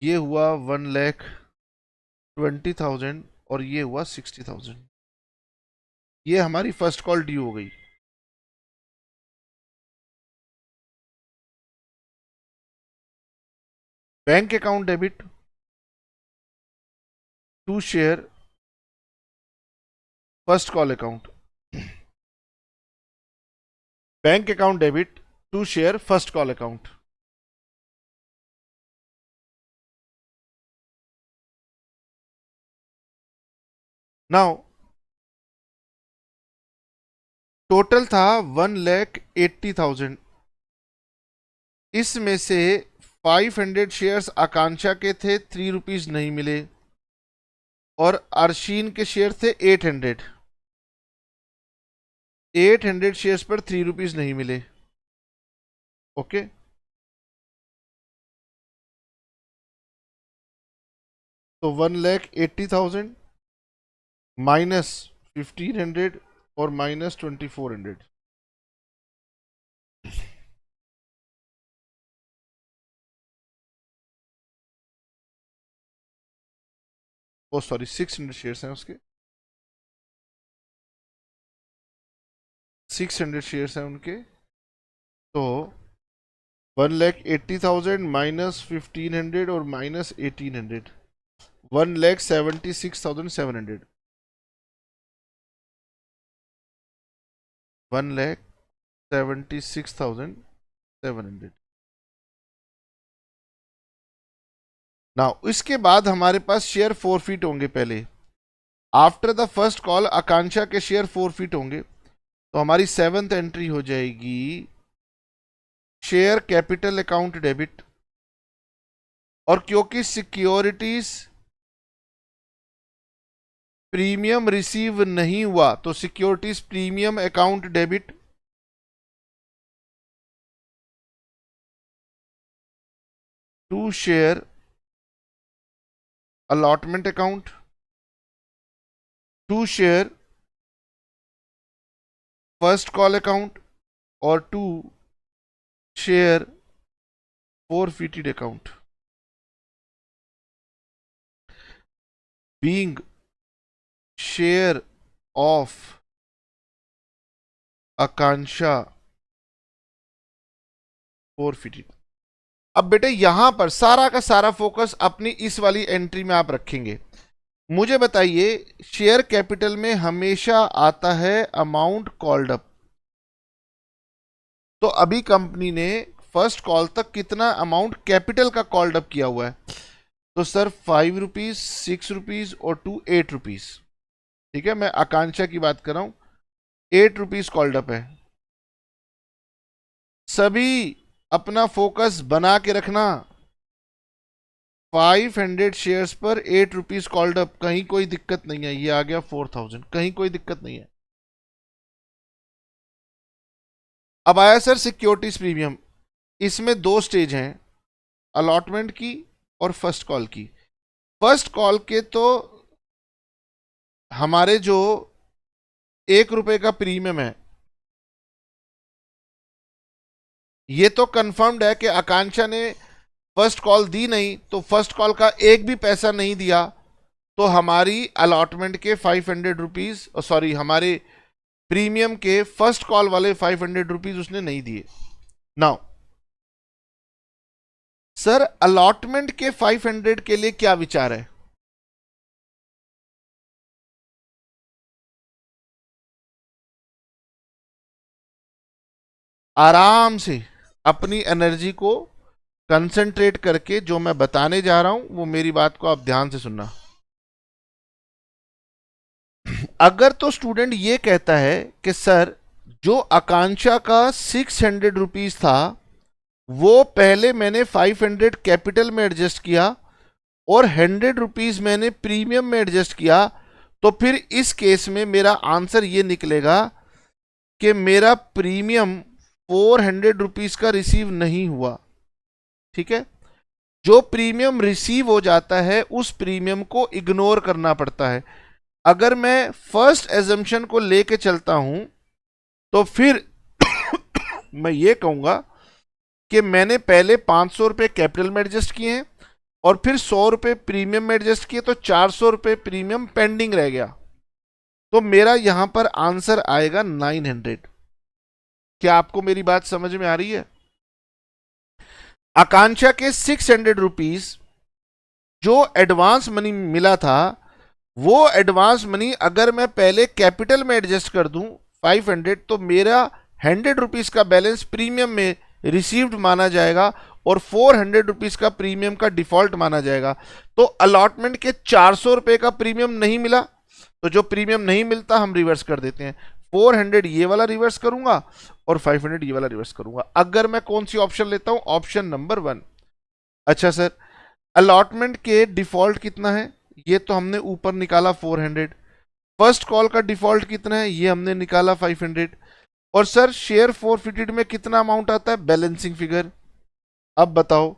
ये हुआ 1,20,000 और ये हुआ 60,000। ये हमारी फर्स्ट कॉल ड्यू हो गई। Bank account debit to share first call account. Bank account debit to share first call account. Now total था 1,80,000, इसमें से 500 शेयर्स आकांक्षा के थे, 3 रुपीज नहीं मिले, और अर्शीन के शेयर थे 800। 800 शेयर्स पर 3 रुपीज नहीं मिले। ओके, तो 1,80,000 माइनस 1,500 और माइनस 2,400। ओ सॉरी 600 शेयर्स हैं उसके, 600 शेयर्स हैं उनके। तो 1,80,000 माइनस 1,500 और माइनस 1,800, 1,76,700। 1,76,700। ना इसके बाद हमारे पास शेयर फोरफीट होंगे पहले। आफ्टर द फर्स्ट कॉल आकांक्षा के शेयर फोरफीट होंगे, तो हमारी 7th एंट्री हो जाएगी शेयर कैपिटल अकाउंट डेबिट। और क्योंकि सिक्योरिटीज प्रीमियम रिसीव नहीं हुआ तो securities premium account debit to share allotment account to share first call account और to share forfeited account being share of Akanksha forfeited। अब बेटे यहां पर सारा का सारा फोकस अपनी इस वाली एंट्री में आप रखेंगे। मुझे बताइए शेयर कैपिटल में हमेशा आता है अमाउंट कॉल्ड अप। तो अभी कंपनी ने फर्स्ट कॉल तक कितना अमाउंट कैपिटल का कॉल्ड अप किया हुआ है? तो सर 5 रुपीज, 6 रुपीज और 8 रुपीज। ठीक है, मैं आकांक्षा की बात कर रहा हूं। 8 रुपीज कॉल्ड अप है। सभी अपना फोकस बना के रखना। 500 शेयर्स पर 8 रुपीज कॉल्ड अप, कहीं कोई दिक्कत नहीं है। ये आ गया 4,000, कहीं कोई दिक्कत नहीं है। अब आया सर सिक्योरिटीज प्रीमियम। इसमें 2 स्टेज हैं, अलॉटमेंट की और फर्स्ट कॉल की। फर्स्ट कॉल के तो हमारे जो 1 रुपए का प्रीमियम है, ये तो कंफर्म्ड है कि आकांक्षा ने फर्स्ट कॉल दी नहीं, तो फर्स्ट कॉल का एक भी पैसा नहीं दिया तो हमारी अलॉटमेंट के 500 रुपीज, सॉरी हमारे प्रीमियम के फर्स्ट कॉल वाले 500 रुपीज उसने नहीं दिए। नाउ सर अलॉटमेंट के 500 के लिए क्या विचार है? आराम से अपनी एनर्जी को कंसंट्रेट करके जो मैं बताने जा रहा हूं वो मेरी बात को आप ध्यान से सुनना। अगर तो स्टूडेंट ये कहता है कि सर जो आकांक्षा का 600 रुपीज था वो पहले मैंने 500 कैपिटल में एडजस्ट किया और 100 रुपीज मैंने प्रीमियम में एडजस्ट किया, तो फिर इस केस में मेरा आंसर ये निकलेगा कि मेरा प्रीमियम 400 रुपीज का रिसीव नहीं हुआ। ठीक है, जो प्रीमियम रिसीव हो जाता है उस प्रीमियम को इग्नोर करना पड़ता है। अगर मैं फर्स्ट एजम्पशन को लेके चलता हूं तो फिर मैं ये कहूंगा कि मैंने पहले 500 रुपये कैपिटल में एडजस्ट किए हैं और फिर 100 रुपये प्रीमियम में एडजस्ट किए, तो 400 रुपये प्रीमियम पेंडिंग रह गया, तो मेरा यहां पर आंसर आएगा 900। क्या आपको मेरी बात समझ में आ रही है? आकांक्षा के 600 रुपीज जो एडवांस मनी मिला था, वो एडवांस मनी अगर मैं पहले कैपिटल में एडजस्ट कर दूं 500, तो मेरा 100 रुपीज का बैलेंस प्रीमियम में रिसीव्ड माना जाएगा और 400 रुपीज का प्रीमियम का डिफॉल्ट माना जाएगा। तो अलॉटमेंट के 400 रुपए का प्रीमियम नहीं मिला, तो जो प्रीमियम नहीं मिलता हम रिवर्स कर देते हैं। 400 ये वाला रिवर्स करूंगा और 500 ये वाला रिवर्स करूंगा। अगर मैं कौन सी ऑप्शन लेता हूं? Option number 1। अच्छा सर, अलॉटमेंट के डिफॉल्ट कितना है? ये तो हमने ऊपर निकाला 400। फर्स्ट कॉल का डिफॉल्ट कितना है? ये हमने निकाला 500। और सर शेयर फॉरफिटेड में कितना अमाउंट आता है? Balancing figure. अब बताओ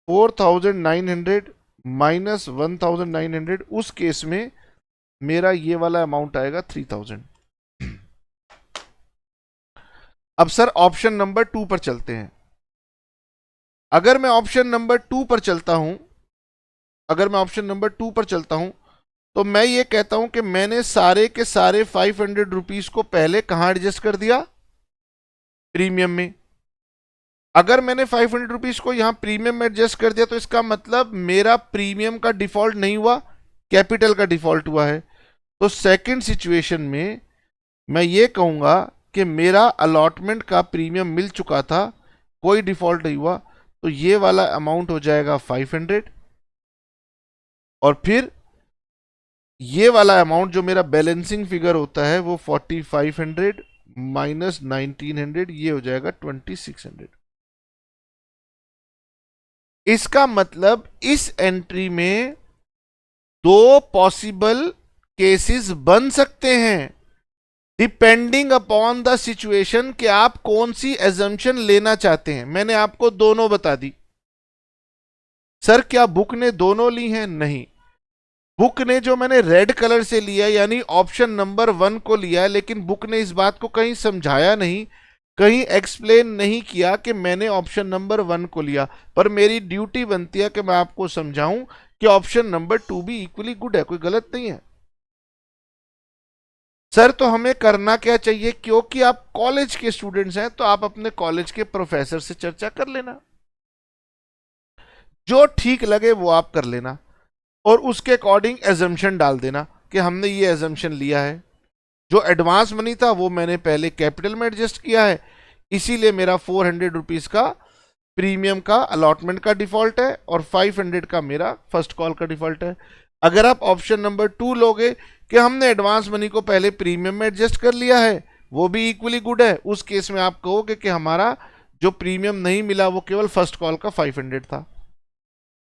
4900 माइनस 1900, उस केस में मेरा ये वाला अमाउंट आएगा 3000। अब सर ऑप्शन नंबर 2 पर चलते हैं। अगर मैं ऑप्शन नंबर 2 पर चलता हूं, तो मैं ये कहता हूं कि मैंने सारे के सारे 500 रुपीज को पहले कहां एडजस्ट कर दिया? प्रीमियम में। अगर मैंने 500 रुपीज को यहां प्रीमियम में एडजस्ट कर दिया तो इसका मतलब मेरा प्रीमियम का डिफॉल्ट नहीं हुआ, कैपिटल का डिफॉल्ट हुआ है। तो सेकंड सिचुएशन में मैं ये कहूंगा कि मेरा अलॉटमेंट का प्रीमियम मिल चुका था, कोई डिफॉल्ट नहीं हुआ, तो ये वाला अमाउंट हो जाएगा 500 और फिर ये वाला अमाउंट जो मेरा बैलेंसिंग फिगर होता है वो 4500 माइनस 1900, ये हो जाएगा 2600। इसका मतलब इस एंट्री में दो पॉसिबल केसेस बन सकते हैं डिपेंडिंग अपॉन द सिचुएशन कि आप कौन सी एजम्पशन लेना चाहते हैं। मैंने आपको दोनों बता दी। सर क्या बुक ने दोनों ली हैं? नहीं, बुक ने जो मैंने रेड कलर से लिया यानी ऑप्शन नंबर 1 को लिया है, लेकिन बुक ने इस बात को कहीं समझाया नहीं, कहीं एक्सप्लेन नहीं किया कि मैंने ऑप्शन नंबर 1 को लिया। पर मेरी ड्यूटी बनती है कि मैं आपको समझाऊं कि ऑप्शन नंबर 2 भी इक्वली गुड है, कोई गलत नहीं है। सर तो हमें करना क्या चाहिए? क्योंकि आप कॉलेज के स्टूडेंट्स हैं तो आप अपने कॉलेज के प्रोफेसर से चर्चा कर लेना, जो ठीक लगे वो आप कर लेना और उसके अकॉर्डिंग एजम्पशन डाल देना कि हमने ये एजम्पशन लिया है, जो एडवांस मनी था वो मैंने पहले कैपिटल में एडजस्ट किया है, इसीलिए मेरा 400 रुपीज का प्रीमियम का अलॉटमेंट का डिफॉल्ट है और 500 का मेरा फर्स्ट कॉल का डिफॉल्ट है। अगर आप ऑप्शन नंबर 2 लोगे कि हमने एडवांस मनी को पहले प्रीमियम में एडजस्ट कर लिया है, वो भी इक्वली गुड है, उस केस में आप कहोगे कि हमारा जो प्रीमियम नहीं मिला वो केवल फर्स्ट कॉल का 500 था।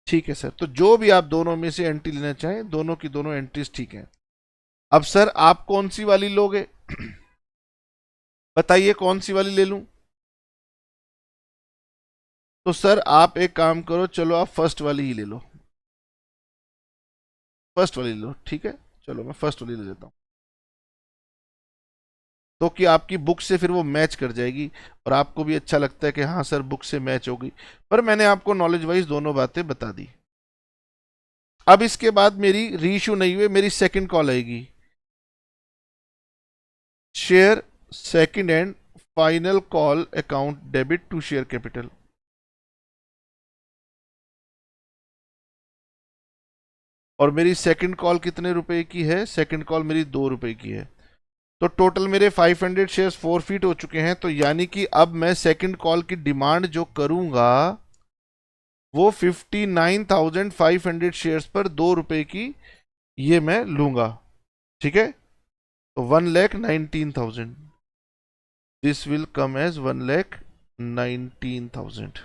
ठीक है सर, तो जो भी आप दोनों में से एंट्री लेना चाहें, दोनों की दोनों एंट्रीज ठीक हैं। अब सर आप कौन सी वाली लोगे? बताइए कौन सी वाली ले लूं? तो सर आप एक काम करो, चलो आप फर्स्ट वाली ही ले लो, फर्स्ट वाली ले लो। ठीक है, चलो मैं फर्स्ट वाली ले लेता हूं, तो कि आपकी बुक से फिर वो मैच कर जाएगी और आपको भी अच्छा लगता है कि हाँ सर बुक से मैच होगी। पर मैंने आपको नॉलेज वाइज दोनों बातें बता दी। अब इसके बाद मेरी रीइश्यू नहीं हुई, मेरी सेकंड कॉल आएगी, share second and final call account debit to share capital. और मेरी सेकंड कॉल कितने रुपए की है? सेकंड कॉल मेरी 2 रुपए की है। तो टोटल मेरे 500 शेयर्स फॉरफिट हो चुके हैं। तो यानी कि अब मैं सेकंड कॉल की डिमांड जो करूंगा वो 59,500 शेयर्स पर 2 रुपए की ये मैं लूंगा। ठीक है, तो 1,19,000, दिस विल कम एज 1,19,000।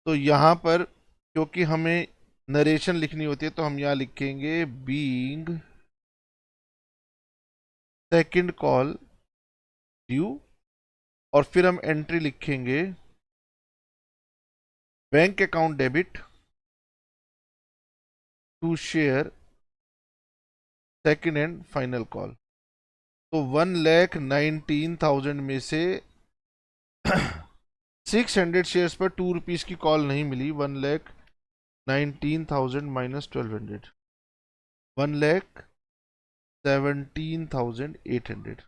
तो यहां पर क्योंकि हमें नरेशन लिखनी होती है तो हम यहां लिखेंगे बीइंग सेकंड कॉल ड्यू, और फिर हम एंट्री लिखेंगे bank account debit to share second and final call. तो 1,19,000 में से 600 शेयर्स पर 2 रुपीज की कॉल नहीं मिली। 1,19,000 माइनस 1,200, 1,17,800।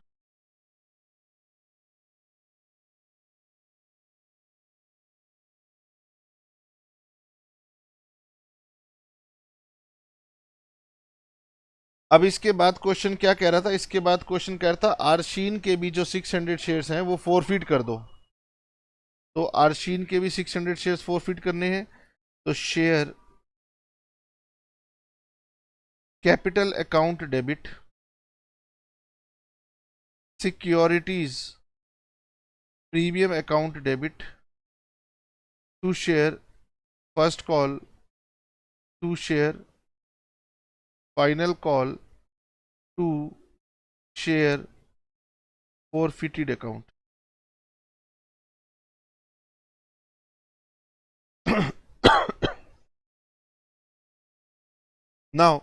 अब इसके बाद क्वेश्चन क्या कह रहा था? इसके बाद क्वेश्चन कह रहा था आर्शीन के भी जो 600 शेयर्स हैं वो फॉरफिट कर दो। तो आर्शीन के भी 600 शेयर्स फॉरफिट करने हैं। तो share capital account debit securities premium account debit to share first call to share final call to share forfeited account. Now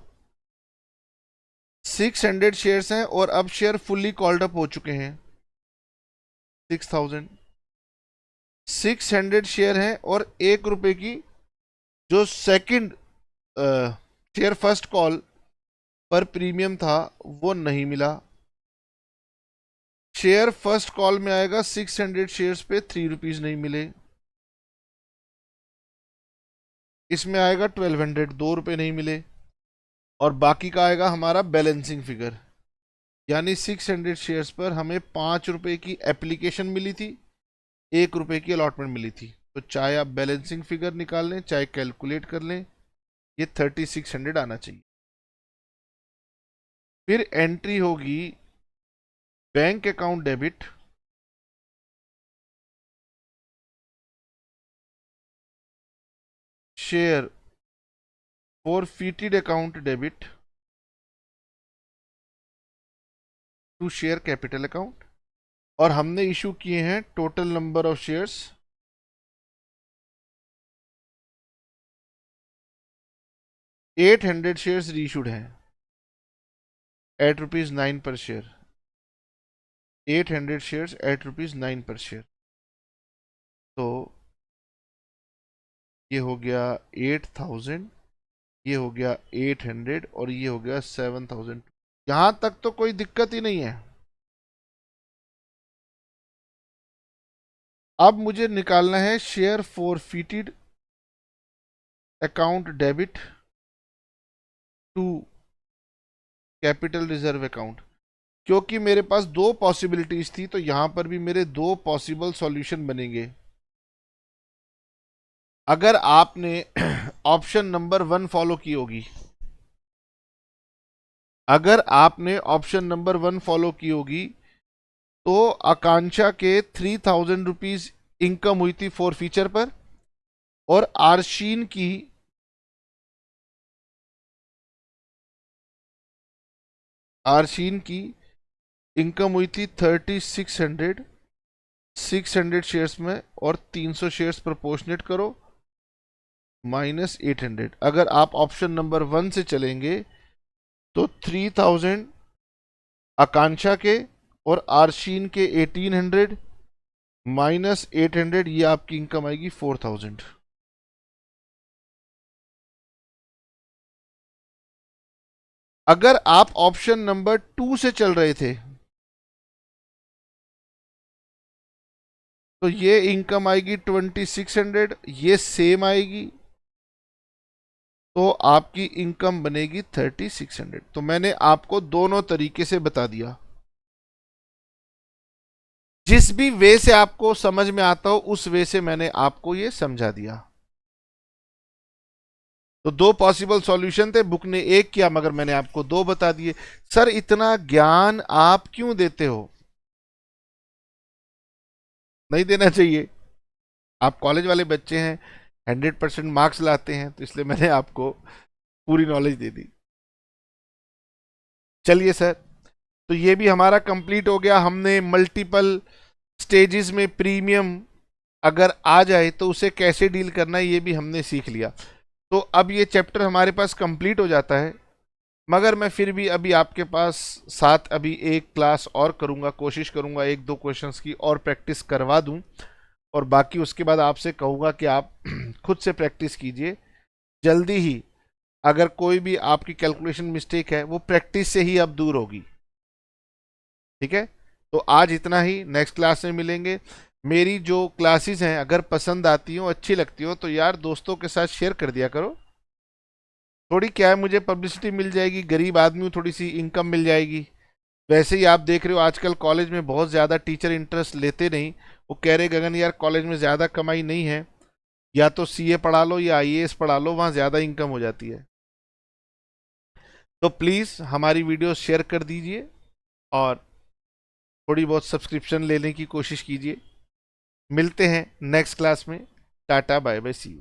600 shares हैं और अब शेयर फुल्ली कॉल्ड अप हो चुके हैं 6,000। 600 शेयर हैं और 1 रुपए की जो सेकंड शेयर फर्स्ट कॉल पर प्रीमियम था वो नहीं मिला। शेयर फर्स्ट कॉल में आएगा 600 शेयर्स पे 3 रुपीज नहीं मिले। इसमें आएगा 1,200, 2 रुपए नहीं मिले। और बाकी का आएगा हमारा बैलेंसिंग फिगर, यानी 600 शेयर्स पर हमें 5 रुपए की एप्लीकेशन मिली थी, 1 रुपए की अलॉटमेंट मिली थी। तो चाहे आप बैलेंसिंग फिगर निकाल लें चाहे कैलकुलेट कर लें, ये 3600 आना चाहिए। फिर एंट्री होगी bank account debit share forfeited account debit to share capital account. और हमने इशू किए हैं total number of shares 800 shares reissued हैं at ₹9 per share. 800 shares at ₹9 per share. तो ये हो गया 8,000, ये हो गया 800 और ये हो गया 7,000। यहां तक तो कोई दिक्कत ही नहीं है। अब मुझे निकालना है share forfeited account debit to capital reserve account. क्योंकि मेरे पास 2 पॉसिबिलिटीज थी तो यहां पर भी मेरे 2 पॉसिबल सॉल्यूशन बनेंगे। अगर आपने ऑप्शन नंबर 1 फॉलो की होगी, अगर आपने ऑप्शन नंबर 1 फॉलो की होगी तो आकांक्षा के 3,000 रुपीज इनकम हुई थी फॉर फीचर पर, और आरशीन की इनकम हुई थी 3,600 600 शेयर्स में, और 300 शेयर्स प्रोपोर्शनेट करो -800। अगर आप ऑप्शन नंबर 1 से चलेंगे तो 3,000 आकांक्षा के और आरशीन के 1,800 -800, ये आपकी इनकम आएगी 4000। अगर आप ऑप्शन नंबर 2 से चल रहे थे तो ये इनकम आएगी 2600, ये सेम आएगी, तो आपकी इनकम बनेगी 3600। तो मैंने आपको दोनों तरीके से बता दिया, जिस भी वे से आपको समझ में आता हो उस वे से मैंने आपको ये समझा दिया। तो दो पॉसिबल सॉल्यूशन थे, बुक ने एक किया मगर मैंने आपको दो बता दिए। सर इतना ज्ञान आप क्यों देते हो? नहीं देना चाहिए, आप कॉलेज वाले बच्चे हैं, 100% मार्क्स लाते हैं, तो इसलिए मैंने आपको पूरी नॉलेज दे दी। चलिए सर, तो ये भी हमारा कंप्लीट हो गया। हमने मल्टीपल स्टेजेस में प्रीमियम अगर आ जाए तो उसे कैसे डील करना है ये भी हमने सीख लिया। तो अब ये चैप्टर हमारे पास कंप्लीट हो जाता है, मगर मैं फिर भी अभी आपके पास साथ अभी एक क्लास और करूँगा, कोशिश करूँगा एक दो क्वेश्चंस की और प्रैक्टिस करवा दूँ, और बाकी उसके बाद आपसे कहूँगा कि आप खुद से प्रैक्टिस कीजिए। जल्दी ही अगर कोई भी आपकी कैलकुलेशन मिस्टेक है वो प्रैक्टिस से ही अब दूर होगी। ठीक है, तो आज इतना ही, नेक्स्ट क्लास में मिलेंगे। मेरी जो क्लासेस हैं अगर पसंद आती हो, अच्छी लगती हो, तो यार दोस्तों के साथ शेयर कर दिया करो। थोड़ी क्या है, मुझे पब्लिसिटी मिल जाएगी, गरीब आदमी हूँ, थोड़ी सी इनकम मिल जाएगी। वैसे ही आप देख रहे हो आजकल कॉलेज में बहुत ज़्यादा टीचर इंटरेस्ट लेते नहीं, वो कह रहे गगन यार कॉलेज में ज़्यादा कमाई नहीं है, या तो सीए पढ़ा लो या आईएएस पढ़ा लो, वहाँ ज़्यादा इनकम हो जाती है। तो प्लीज़ हमारी वीडियो शेयर कर दीजिए और थोड़ी बहुत सब्सक्रिप्शन लेने की कोशिश कीजिए। मिलते हैं नेक्स्ट क्लास में। Tata bye bye, see you.